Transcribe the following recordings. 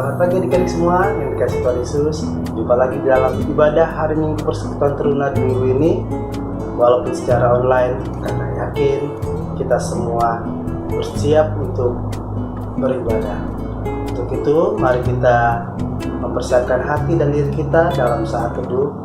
Selamat pagi adik-adik semua yang dikasih Tuhan Yesus. Jumpa lagi dalam ibadah hari Minggu Persekutuan Teruna di minggu ini. Walaupun secara online, karena yakin kita semua bersiap untuk beribadah. Untuk itu, mari kita mempersiapkan hati dan diri kita dalam saat teduh.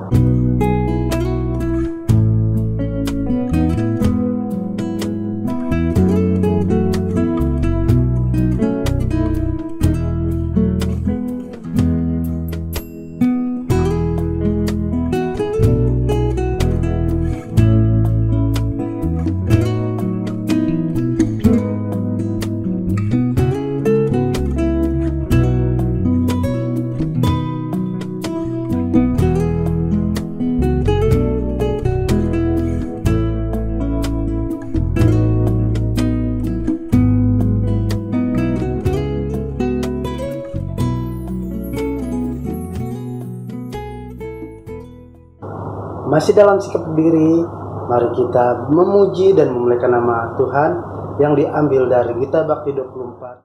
Masih dalam sikap berdiri, mari kita memuji dan memuliakan nama Tuhan yang diambil dari Gita Bakti 24.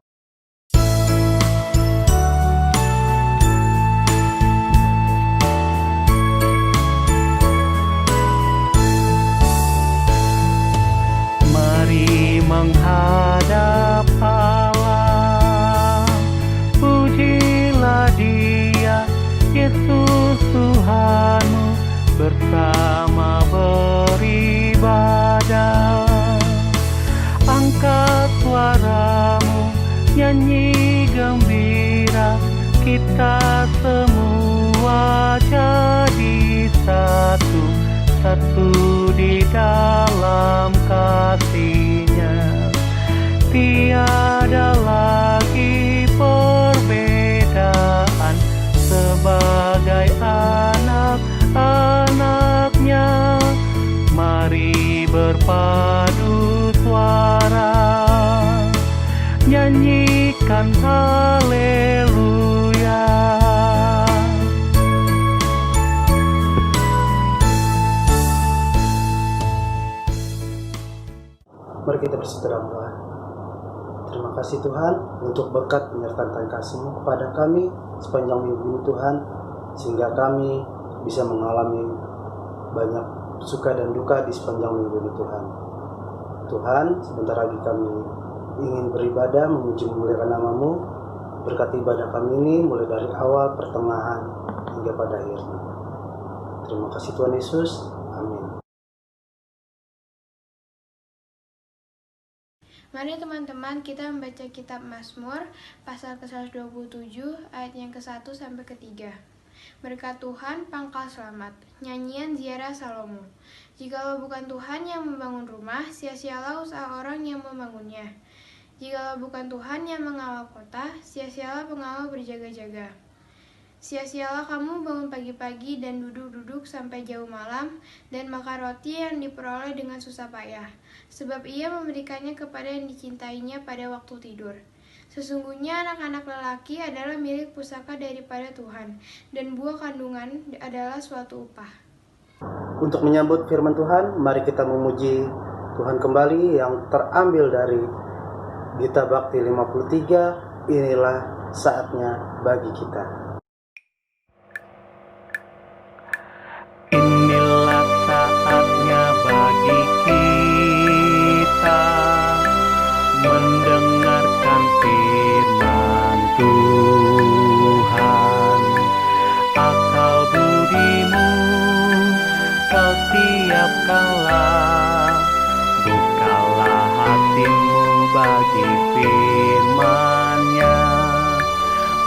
Mari menghadap Allah, pujilah Dia, Yesus Tuhanmu, bersama beribadah. Angkat suaramu, nyanyi gembira, kita semua jadi satu, satu di dalam kasih-Nya. Tiada lagi perbedaan, sebagai anak-anaknya, mari berpadu suara, nyanyikan haleluya. Mari kita berdoa. Terima kasih Tuhan untuk berkat penyertaan kasih-Mu kepada kami sepanjang minggu ini Tuhan, sehingga kami bisa mengalami banyak suka dan duka di sepanjang minggu ini Tuhan. Tuhan, sebentar lagi kami ingin beribadah, memuji memuliakan nama-Mu. Berkati ibadah kami ini mulai dari awal, pertengahan, hingga pada akhirnya. Terima kasih Tuhan Yesus. Amin. Mari teman-teman kita membaca kitab Mazmur pasal ke-127 ayat yang ke-1 sampai ke-3. Berkat Tuhan pangkal selamat. Nyanyian ziarah Salomo. Jikalau bukan Tuhan yang membangun rumah, sia-sialah usaha orang yang membangunnya. Jikalau bukan Tuhan yang mengawal kota, sia-sialah pengawal berjaga-jaga. Sia-sialah kamu bangun pagi-pagi dan duduk-duduk sampai jauh malam, dan makan roti yang diperoleh dengan susah payah, sebab Ia memberikannya kepada yang dicintainya pada waktu tidur. Sesungguhnya anak-anak lelaki adalah milik pusaka daripada Tuhan, dan buah kandungan adalah suatu upah. Untuk menyambut firman Tuhan, mari kita memuji Tuhan kembali yang terambil dari Gita Bakti 53, inilah saatnya bagi kita. Inilah saatnya bagi kita mendengarkan firman Tuhan. Akal budimu kau siapkanlah, bukalah hatimu bagi firman-Nya.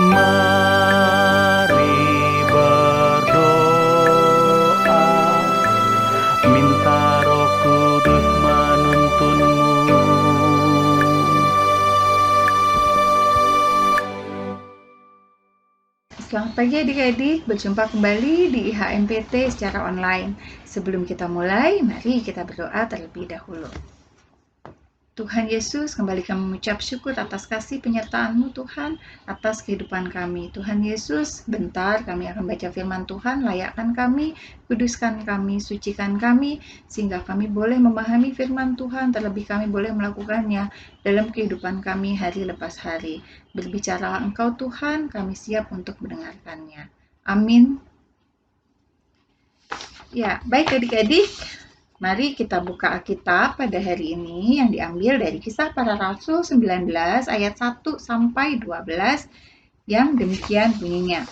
Mari berdoa, minta Roh Kudus menuntunmu. Selamat pagi adik-adik, berjumpa kembali di IHMPT secara online. Sebelum kita mulai, mari kita berdoa terlebih dahulu. Tuhan Yesus, kembali kami mengucap syukur atas kasih penyertaan-Mu Tuhan, atas kehidupan kami. Tuhan Yesus, bentar kami akan baca firman Tuhan, layakkan kami, kuduskan kami, sucikan kami, sehingga kami boleh memahami firman Tuhan, terlebih kami boleh melakukannya dalam kehidupan kami hari lepas hari. Berbicaralah Engkau Tuhan, kami siap untuk mendengarkannya. Amin. Ya, baik adik-adik. Mari kita buka Alkitab pada hari ini yang diambil dari Kisah Para Rasul 19 ayat 1 sampai 12 yang demikian bunyinya.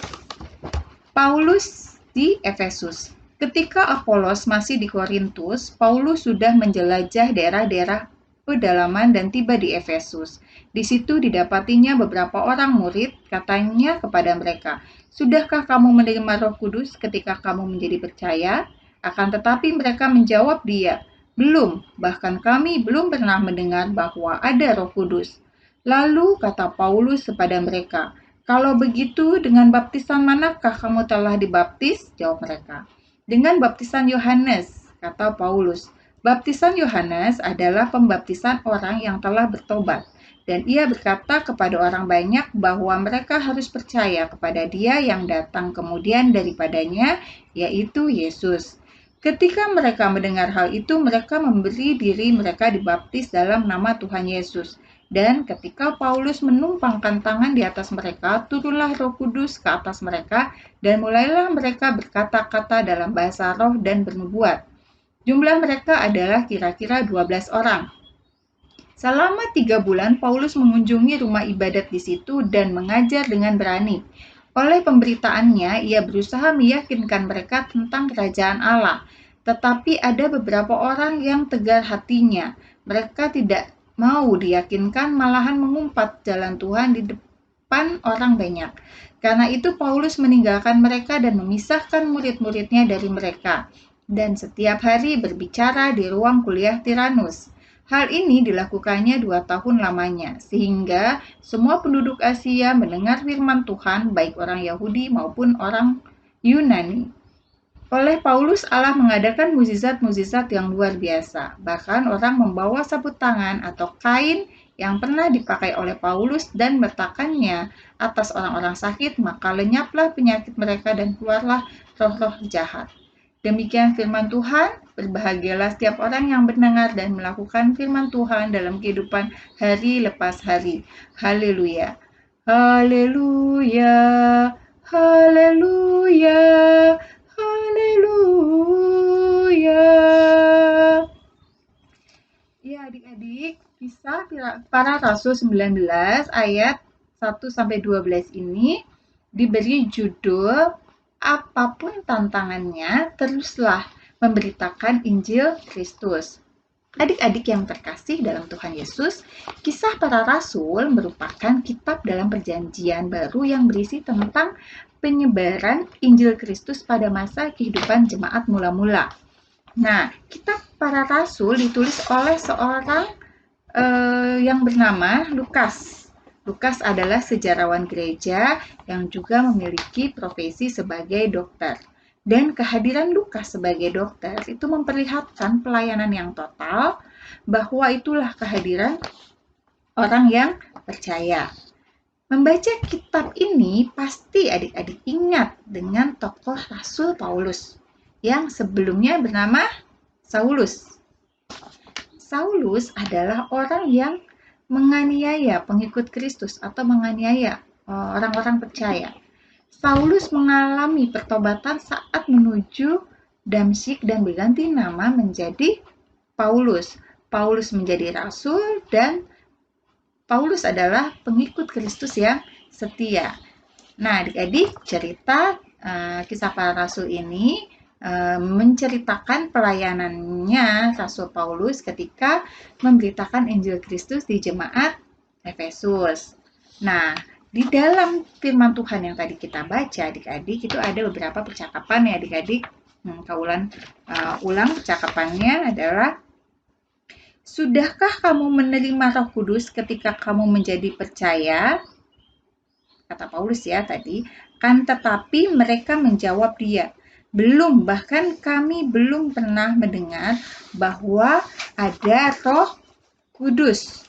Paulus di Efesus. Ketika Apolos masih di Korintus, Paulus sudah menjelajah daerah-daerah pedalaman dan tiba di Efesus. Di situ didapatinya beberapa orang murid, katanya kepada mereka, "Sudahkah kamu menerima Roh Kudus ketika kamu menjadi percaya?" Akan tetapi mereka menjawab dia, "Belum, bahkan kami belum pernah mendengar bahwa ada Roh Kudus." Lalu kata Paulus kepada mereka, "Kalau begitu, dengan baptisan manakah kamu telah dibaptis?" Jawab mereka. "Dengan baptisan Yohanes," kata Paulus. Baptisan Yohanes adalah pembaptisan orang yang telah bertobat. Dan ia berkata kepada orang banyak bahwa mereka harus percaya kepada Dia yang datang kemudian daripadanya, yaitu Yesus. Ketika mereka mendengar hal itu, mereka memberi diri mereka dibaptis dalam nama Tuhan Yesus. Dan ketika Paulus menumpangkan tangan di atas mereka, turunlah Roh Kudus ke atas mereka, dan mulailah mereka berkata-kata dalam bahasa roh dan bernubuat. Jumlah mereka adalah kira-kira 12 orang. Selama 3 bulan, Paulus mengunjungi rumah ibadat di situ dan mengajar dengan berani. Oleh pemberitaannya, ia berusaha meyakinkan mereka tentang kerajaan Allah. Tetapi ada beberapa orang yang tegar hatinya. Mereka tidak mau diyakinkan, malahan mengumpat jalan Tuhan di depan orang banyak. Karena itu Paulus meninggalkan mereka dan memisahkan murid-muridnya dari mereka. Dan setiap hari berbicara di ruang kuliah Tiranus. Hal ini dilakukannya 2 tahun lamanya, sehingga semua penduduk Asia mendengar firman Tuhan, baik orang Yahudi maupun orang Yunani. Oleh Paulus, Allah mengadakan mukjizat-mukjizat yang luar biasa. Bahkan orang membawa sabut tangan atau kain yang pernah dipakai oleh Paulus dan meletakkannya atas orang-orang sakit, maka lenyaplah penyakit mereka dan keluarlah roh-roh jahat. Demikian firman Tuhan, berbahagialah setiap orang yang mendengar dan melakukan firman Tuhan dalam kehidupan hari lepas hari. Haleluya. Haleluya. Haleluya. Haleluya. Ya adik-adik, Kisah Para Rasul 19 ayat 1-12 ini diberi judul "Apapun tantangannya, teruslah memberitakan Injil Kristus." Adik-adik yang terkasih dalam Tuhan Yesus, Kisah Para Rasul merupakan kitab dalam Perjanjian Baru yang berisi tentang penyebaran Injil Kristus pada masa kehidupan jemaat mula-mula. Nah, Kitab Para Rasul ditulis oleh seorang yang bernama Lukas. Lukas adalah sejarawan gereja yang juga memiliki profesi sebagai dokter. Dan kehadiran Lukas sebagai dokter itu memperlihatkan pelayanan yang total, bahwa itulah kehadiran orang yang percaya. Membaca kitab ini pasti adik-adik ingat dengan tokoh Rasul Paulus yang sebelumnya bernama Saulus. Saulus adalah orang yang menganiaya pengikut Kristus atau menganiaya orang-orang percaya. Saulus mengalami pertobatan saat menuju Damsyik dan berganti nama menjadi Paulus. Paulus menjadi rasul dan Paulus adalah pengikut Kristus yang setia. Nah, adik-adik, cerita Kisah Para Rasul ini menceritakan pelayanannya Rasul Paulus ketika memberitakan Injil Kristus di jemaat Efesus. Nah, di dalam firman Tuhan yang tadi kita baca, adik-adik, itu ada beberapa percakapan ya adik-adik. Ulang percakapannya adalah, "Sudahkah kamu menerima Roh Kudus ketika kamu menjadi percaya?" Kata Paulus ya tadi. Kan tetapi mereka menjawab dia, "Belum, bahkan kami belum pernah mendengar bahwa ada Roh Kudus.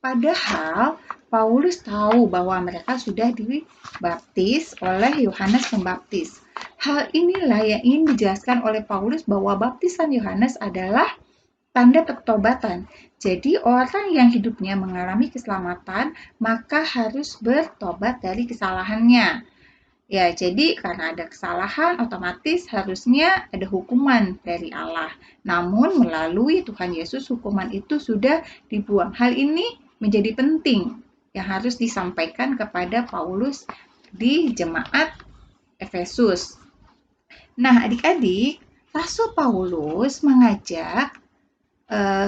Padahal Paulus tahu bahwa mereka sudah dibaptis oleh Yohanes Pembaptis. Hal inilah yang ingin dijelaskan oleh Paulus bahwa baptisan Yohanes adalah tanda pertobatan. Jadi orang yang hidupnya mengalami keselamatan maka harus bertobat dari kesalahannya. Ya, jadi karena ada kesalahan, otomatis harusnya ada hukuman dari Allah. Namun melalui Tuhan Yesus, hukuman itu sudah dibuang. Hal ini menjadi penting yang harus disampaikan kepada Paulus di jemaat Efesus. Nah, adik-adik, Rasul Paulus mengajak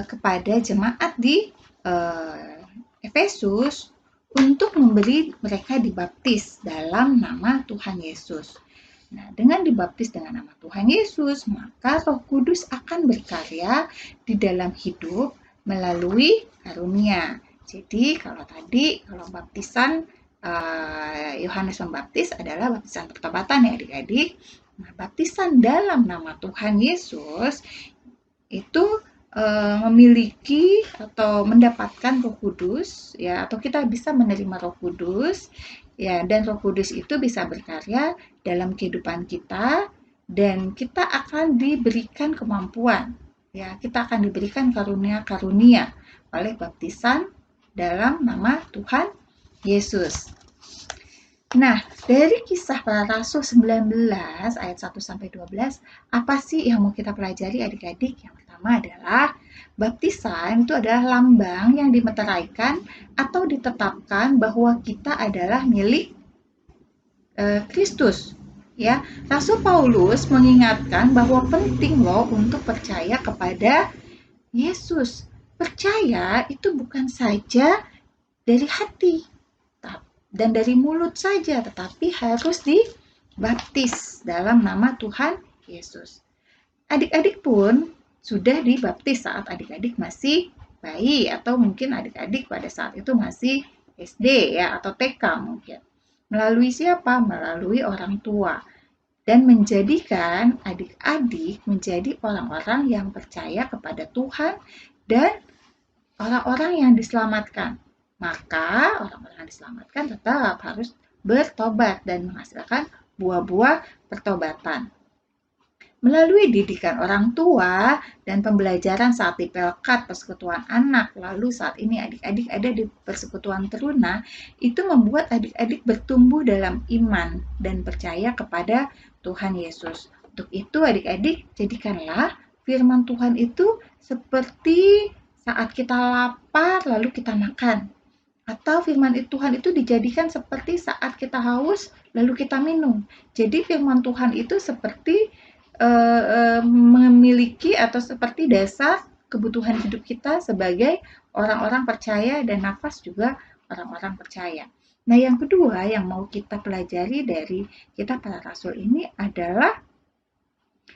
kepada jemaat di Efesus untuk memberi mereka dibaptis dalam nama Tuhan Yesus. Nah, dengan dibaptis dengan nama Tuhan Yesus, maka Roh Kudus akan berkarya di dalam hidup melalui karunia. Jadi, kalau baptisan Yohanes Pembaptis adalah baptisan pertobatan ya adik-adik. Nah, baptisan dalam nama Tuhan Yesus itu memiliki atau mendapatkan Roh Kudus ya, atau kita bisa menerima Roh Kudus ya, dan Roh Kudus itu bisa berkarya dalam kehidupan kita dan kita akan diberikan kemampuan ya, kita akan diberikan karunia-karunia oleh baptisan dalam nama Tuhan Yesus. Nah, dari Kisah Para Rasul 19 ayat 1 sampai 12, apa sih yang mau kita pelajari adik-adik? Yang pertama adalah baptisan itu adalah lambang yang dimeteraikan atau ditetapkan bahwa kita adalah milik Kristus. Ya, Rasul Paulus mengingatkan bahwa penting loh untuk percaya kepada Yesus. Percaya itu bukan saja dari hati dan dari mulut saja, tetapi harus dibaptis dalam nama Tuhan Yesus. Adik-adik pun sudah dibaptis saat adik-adik masih bayi, atau mungkin adik-adik pada saat itu masih SD ya, atau TK mungkin. Melalui siapa? Melalui orang tua. Dan menjadikan adik-adik menjadi orang-orang yang percaya kepada Tuhan dan orang-orang yang diselamatkan. Maka orang-orang yang diselamatkan tetap harus bertobat dan menghasilkan buah-buah pertobatan. Melalui didikan orang tua dan pembelajaran saat di Pelkat Persekutuan Anak, lalu saat ini adik-adik ada di Persekutuan Teruna, itu membuat adik-adik bertumbuh dalam iman dan percaya kepada Tuhan Yesus. Untuk itu adik-adik jadikanlah firman Tuhan itu seperti saat kita lapar lalu kita makan. Atau firman Tuhan itu dijadikan seperti saat kita haus lalu kita minum. Jadi firman Tuhan itu seperti memiliki atau seperti dasar kebutuhan hidup kita sebagai orang-orang percaya dan nafas juga orang-orang percaya. Nah, yang kedua yang mau kita pelajari dari Kitab Para Rasul ini adalah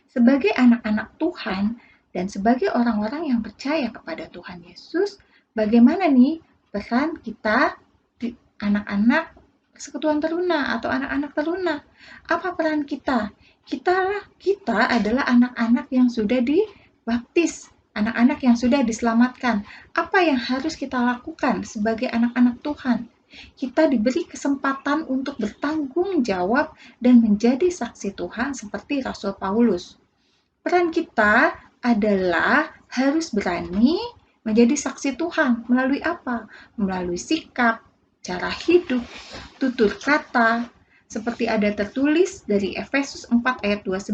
sebagai anak-anak Tuhan dan sebagai orang-orang yang percaya kepada Tuhan Yesus, bagaimana nih peran kita di anak-anak Persekutuan Teruna atau anak-anak teruna? Apa peran kita? Kita adalah anak-anak yang sudah dibaptis, anak-anak yang sudah diselamatkan. Apa yang harus kita lakukan sebagai anak-anak Tuhan? Kita diberi kesempatan untuk bertanggung jawab dan menjadi saksi Tuhan seperti Rasul Paulus. Peran kita adalah harus berani menjadi saksi Tuhan. Melalui apa? Melalui sikap, cara hidup, tutur kata, seperti ada tertulis dari Efesus 4 ayat 29,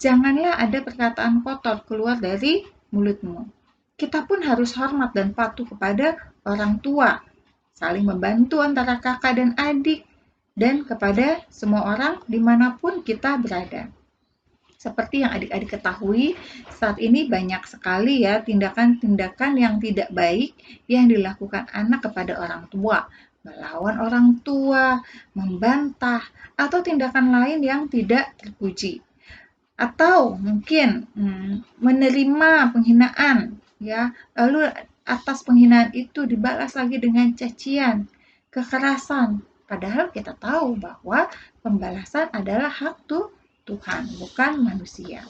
janganlah ada perkataan kotor keluar dari mulutmu. Kita pun harus hormat dan patuh kepada orang tua, saling membantu antara kakak dan adik, dan kepada semua orang dimanapun kita berada. Seperti yang adik-adik ketahui, saat ini banyak sekali ya tindakan-tindakan yang tidak baik yang dilakukan anak kepada orang tua. Melawan orang tua, membantah, atau tindakan lain yang tidak terpuji. Atau mungkin menerima penghinaan, ya, lalu atas penghinaan itu dibalas lagi dengan cacian, kekerasan. Padahal kita tahu bahwa pembalasan adalah hak Tuhan, bukan manusia.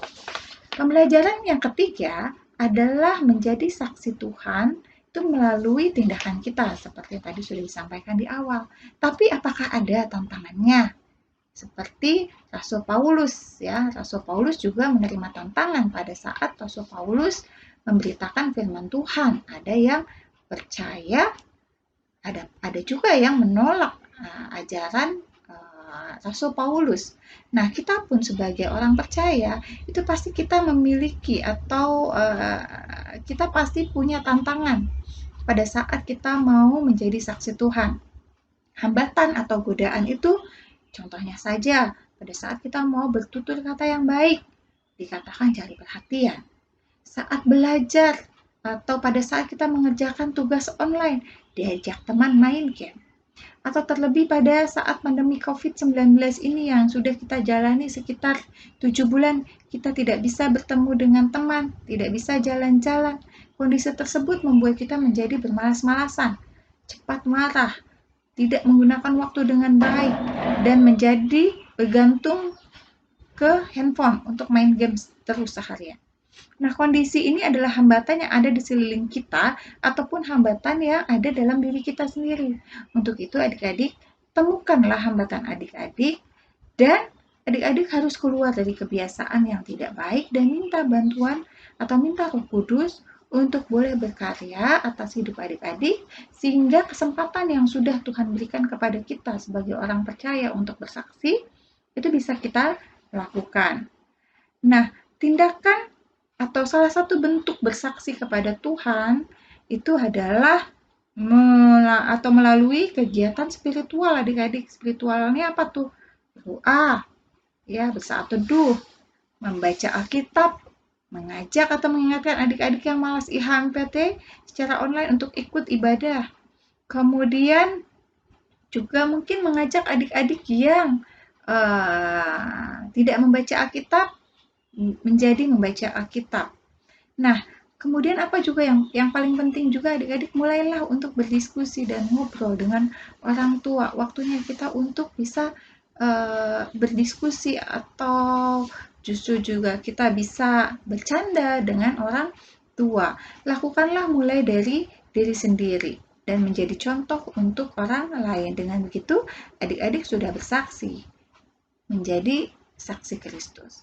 Pembelajaran yang ketiga adalah menjadi saksi Tuhan itu melalui tindakan kita, seperti tadi sudah disampaikan di awal. Tapi apakah ada tantangannya? Seperti Rasul Paulus, ya. Rasul Paulus juga menerima tantangan pada saat Rasul Paulus memberitakan firman Tuhan. Ada yang percaya, ada juga yang menolak ajaran Rasul Paulus. Nah, kita pun sebagai orang percaya, itu pasti kita memiliki atau kita pasti punya tantangan pada saat kita mau menjadi saksi Tuhan. Hambatan atau godaan itu, contohnya saja, pada saat kita mau bertutur kata yang baik, dikatakan cari perhatian. Saat belajar, atau pada saat kita mengerjakan tugas online, diajak teman main game. Atau terlebih pada saat pandemi COVID-19 ini yang sudah kita jalani sekitar 7 bulan, kita tidak bisa bertemu dengan teman, tidak bisa jalan-jalan. Kondisi tersebut membuat kita menjadi bermalas-malasan, cepat marah, tidak menggunakan waktu dengan baik, dan menjadi bergantung ke handphone untuk main games terus seharian. Nah, kondisi ini adalah hambatan yang ada di sekeliling kita ataupun hambatan yang ada dalam diri kita sendiri. Untuk itu, adik-adik, temukanlah hambatan adik-adik dan adik-adik harus keluar dari kebiasaan yang tidak baik dan minta bantuan atau minta Roh Kudus untuk boleh berkarya atas hidup adik-adik sehingga kesempatan yang sudah Tuhan berikan kepada kita sebagai orang percaya untuk bersaksi itu bisa kita lakukan. Nah, tindakan atau salah satu bentuk bersaksi kepada Tuhan itu adalah melalui kegiatan spiritual adik-adik. Spiritualnya apa tuh? Doa, ya, bersaat teduh, membaca Alkitab, mengajak atau mengingatkan adik-adik yang malas IHMPT secara online untuk ikut ibadah. Kemudian juga mungkin mengajak adik-adik yang tidak membaca Alkitab menjadi membaca Alkitab. Nah, kemudian apa juga yang paling penting juga adik-adik mulailah untuk berdiskusi dan ngobrol dengan orang tua. Waktunya kita untuk bisa berdiskusi atau justru juga kita bisa bercanda dengan orang tua. Lakukanlah mulai dari diri sendiri dan menjadi contoh untuk orang lain. Dengan begitu, adik-adik sudah bersaksi menjadi saksi Kristus.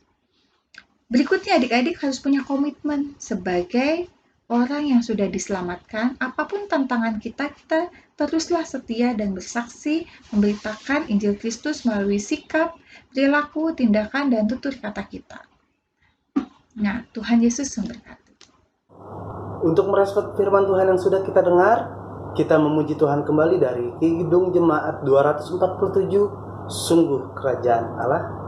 Berikutnya, adik-adik harus punya komitmen sebagai orang yang sudah diselamatkan. Apapun tantangan kita teruslah setia dan bersaksi memberitakan Injil Kristus melalui sikap, perilaku, tindakan, dan tutur kata kita. Nah, Tuhan Yesus memberkati. Untuk merespon firman Tuhan yang sudah kita dengar, kita memuji Tuhan kembali dari Kidung Jemaat 247, Sungguh Kerajaan Allah.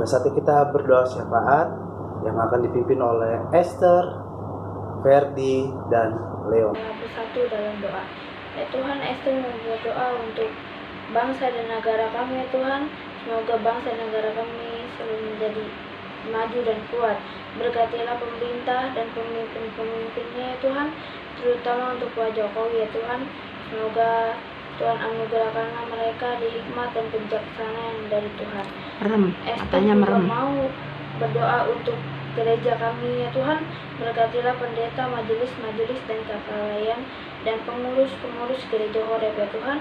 Saatnya kita berdoa syafaat yang akan dipimpin oleh Esther, Ferdi, dan Leon. Bersatu dalam doa. Ya Tuhan, Esther membuat doa untuk bangsa dan negara kami ya Tuhan. Semoga bangsa dan negara kami selalu menjadi maju dan kuat. Berkatilah pemerintah dan pemimpin-pemimpinnya ya Tuhan, terutama untuk Pak Jokowi ya Tuhan. Semoga Tuhan anugerahkanlah mereka di hikmat dan kebijaksanaan dari Tuhan. Esther juga mau berdoa untuk gereja kami ya Tuhan. Berkatilah pendeta, majelis-majelis dan kapelayan dan pengurus-pengurus gereja Horeb ya Tuhan.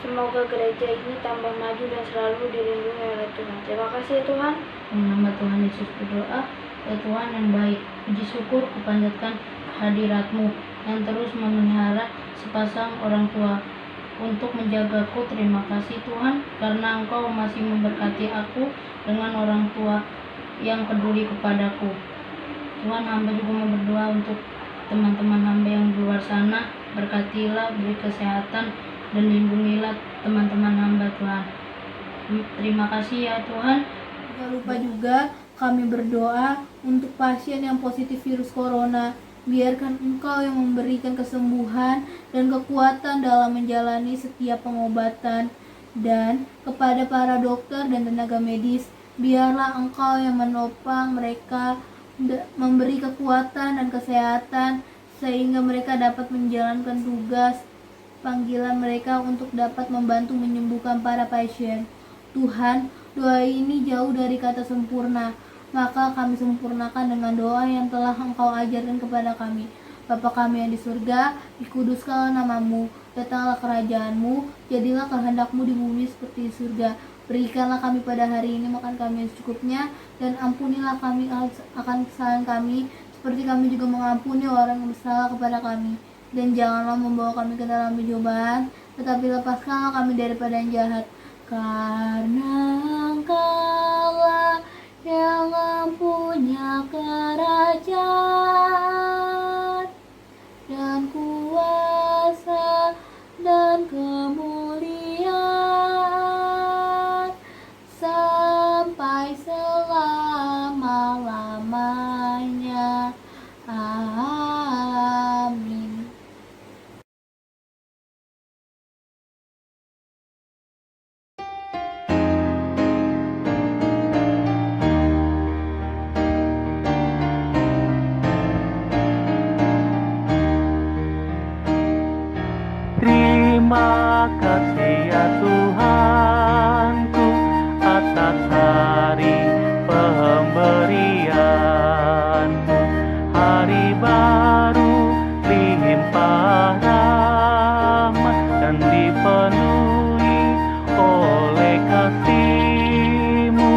Semoga gereja ini tambah maju dan selalu dilindungi oleh Tuhan. Terima kasih ya Tuhan. Dalam nama Tuhan Yesus berdoa, ya Tuhan yang baik, puji syukur kupanjatkan hadirat-Mu yang terus memelihara sepasang orang tua untuk menjagaku. Terima kasih Tuhan, karena Engkau masih memberkati aku dengan orang tua yang peduli kepadaku. Tuhan, hamba juga mau berdoa untuk teman-teman hamba yang di luar sana. Berkatilah, beri kesehatan, dan lindungilah teman-teman hamba Tuhan. Terima kasih ya Tuhan. Jangan lupa juga kami berdoa untuk pasien yang positif virus corona. Biarkan Engkau yang memberikan kesembuhan dan kekuatan dalam menjalani setiap pengobatan. Dan kepada para dokter dan tenaga medis, biarlah Engkau yang menopang mereka, memberi kekuatan dan kesehatan, sehingga mereka dapat menjalankan tugas panggilan mereka untuk dapat membantu menyembuhkan para pasien. Tuhan, doa ini jauh dari kata sempurna, maka kami sempurnakan dengan doa yang telah Engkau ajarkan kepada kami. Bapa kami yang di surga, dikuduskanlah namamu, datanglah kerajaanmu, jadilah kehendak-Mu di bumi seperti di surga. Berikanlah kami pada hari ini makan kami yang secukupnya, dan ampunilah kami akan kesalahan kami, seperti kami juga mengampuni orang yang bersalah kepada kami. Dan janganlah membawa kami ke dalam pencobaan, tetapi lepaskanlah kami daripada yang jahat. Karena Engkaulah yang mempunyai kerajaan dan kuasa dan kemuliaan sampai selama-lamanya. Amin. Terima kasih ya Tuhanku atas hari pemberian-Mu. Hari baru limpah rahmat dan dipenuhi oleh kasih-Mu.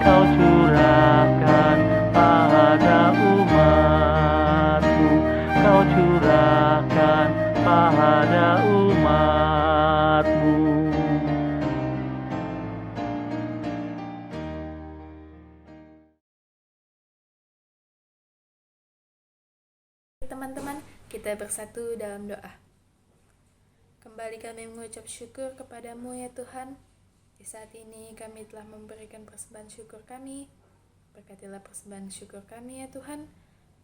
Kau curahkan pada umat-Mu, Kau curahkan pada umat-Mu. Teman-teman, kita bersatu dalam doa. Kembali kami mengucap syukur kepadamu ya Tuhan. Di saat ini kami telah memberikan persembahan syukur kami. Berkatilah persembahan syukur kami ya Tuhan.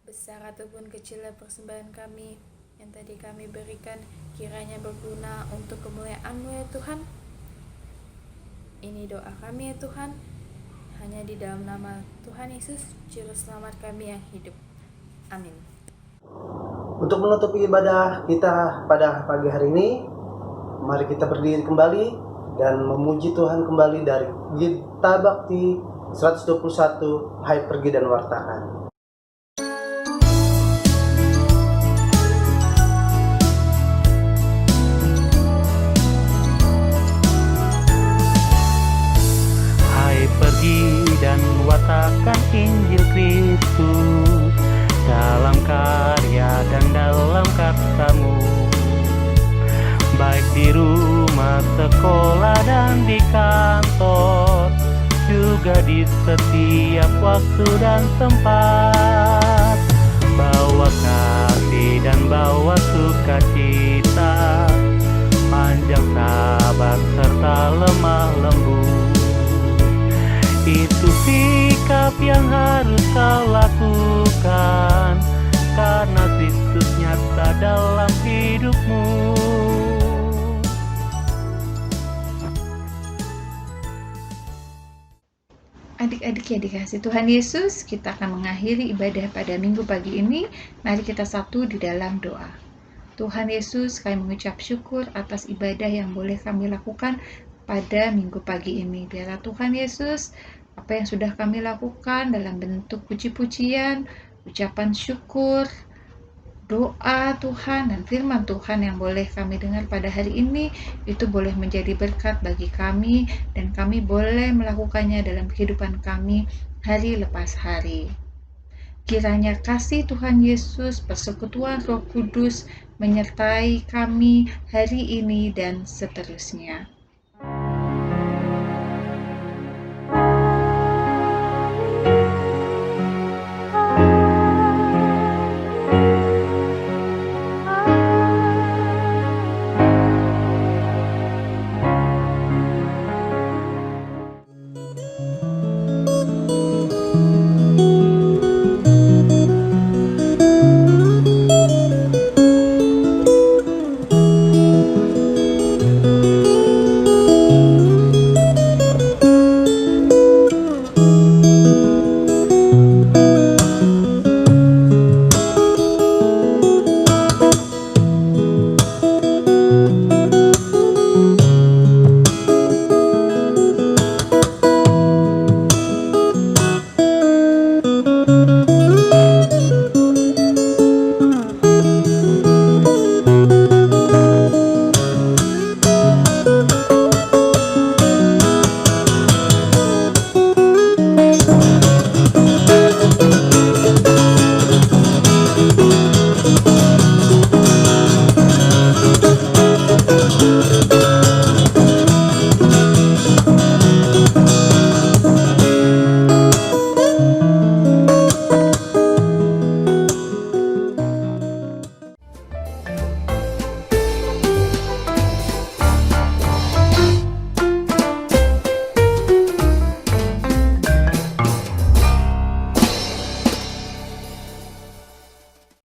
Besar ataupun kecilnya persembahan kami yang tadi kami berikan, kiranya berguna untuk kemuliaan-Mu ya Tuhan. Ini doa kami ya Tuhan, hanya di dalam nama Tuhan Yesus, Juru Selamat kami yang hidup. Amin. Untuk menutup ibadah kita pada pagi hari ini, mari kita berdiri kembali dan memuji Tuhan kembali dari Gita Bakti 121, Hai Pergi dan Wartakan. Hai pergi dan wartakan Injil Kristus dalam karya dan dalam kata-Mu, baik di rumah, sekolah, dan di kantor, juga di setiap waktu dan tempat. Bawa kasih dan bawa sukacita, panjang sabar serta lemah lembut. Itu sikap yang harus kau lakukan, karena Kristus nyata dalam hidupmu. Adik-adik yang dikasihi Tuhan Yesus, kita akan mengakhiri ibadah pada minggu pagi ini. Mari kita satu di dalam doa. Tuhan Yesus, kami mengucap syukur atas ibadah yang boleh kami lakukan pada minggu pagi ini. Biarlah Tuhan Yesus apa yang sudah kami lakukan dalam bentuk puji-pujian, ucapan syukur, doa Tuhan, dan firman Tuhan yang boleh kami dengar pada hari ini, itu boleh menjadi berkat bagi kami, dan kami boleh melakukannya dalam kehidupan kami hari lepas hari. Kiranya kasih Tuhan Yesus, persekutuan Roh Kudus menyertai kami hari ini dan seterusnya.